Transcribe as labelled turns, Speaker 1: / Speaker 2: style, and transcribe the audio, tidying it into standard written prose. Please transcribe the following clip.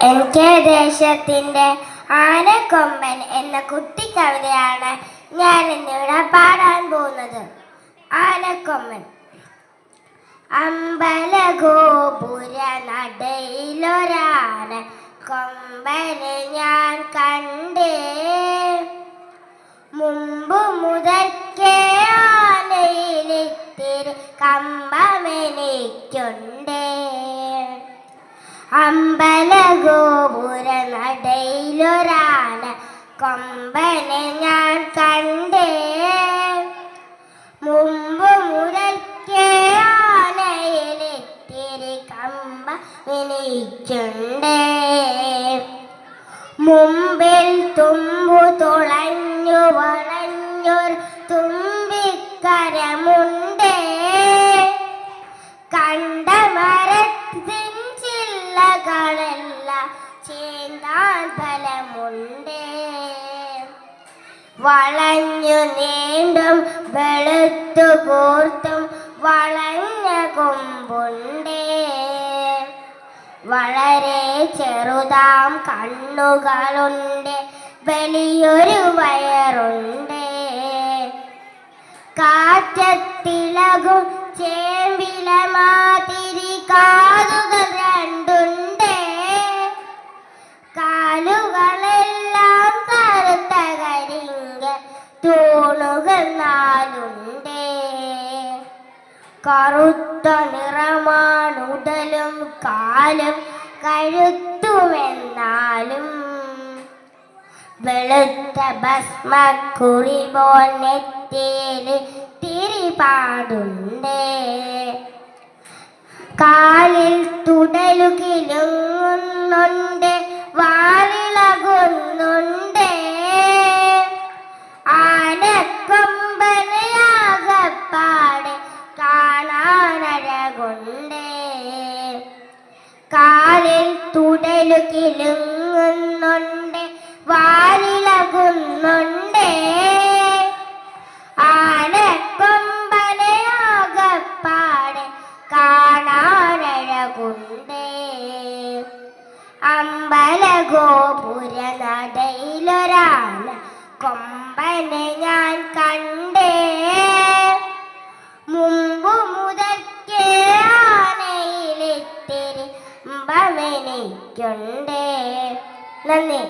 Speaker 1: എനിക്ക് ദേശത്തിൻ്റെ ആനക്കൊമ്പൻ എന്ന കുട്ടിക്കവിതയാണ് ഞാൻ ഇന്നിവിടെ പാടാൻ പോകുന്നത്. ആനക്കൊമ്പൻ. അമ്പലഗോപുര നടയിലൊരാന കൊമ്പനെ ഞാൻ കണ്ടേ. മുമ്പ് മുതൽക്കേ ആനയിലിത്തിരി കമ്പമെനിക്കുണ്ടേ. അമ്പലഗോപുര നടയിലൊരാന കൊമ്പനെ ഞാൻ കണ്ടേ. മുമ്പ് മുതൽക്കേ ആനയിലിത്തിരി കമ്പമെനിക്കുണ്ടേ. മുമ്പിൽ തുമ്പു തുളഞ്ഞു വളഞ്ഞൊരു തുമ്പിക്കരമുണ്ടേ. കണ്ട മരത്തിൻ ചില്ലകളെല്ലാം ചേന്താൻ ഫലമുണ്ടേ. വളഞ്ഞു നീണ്ടും വെളുത്തു കൂർത്തും വളഞ്ഞ കൊമ്പുണ്ടേ. വളരെ ചെറുതാം കണ്ണുകളുണ്ട്, വലിയൊരു വയറുണ്ട്. കാറ്റത്തിളകും ചേമ്പില മാതിരി കാതുകൾ രണ്ടുണ്ട്. കാലുകളെല്ലാം കറുത്ത കരിങ്ക തൂണുകൾ നാലുണ്ട്. കറുത്ത നിറമാണുടലും കാലും കഴുത്തുമെന്നാലും. വെളുത്ത ഭസ്മക്കുറി പോൽ നെറ്റിയിൽ തിരിപാടുണ്ട്. കാലിൽ തുടലുകിലുങ്ങുന്നുണ്ട്, വാലിളകുന്നുണ്ട്. ആനക്കൊമ്പനെയാകപ്പാടെ കാണാനഴകുണ്ട്. കാലിൽ തുടലുകിലുങ്ങുന്നുണ്ട്, വാലിളകുന്നുണ്ട്. ആനക്കൊമ്പനെയാകപ്പാടെ കാണാനഴകുണ്ട്. അമ്പലഗോപുര നടയിലൊരാന കൊമ്പനെ ഞാൻ കണ്ടേ. മുമ്പ് മുതൽക്കേ ആനയിലിത്തിരി കമ്പമെനിക്കുണ്ടേ. നന്ദി.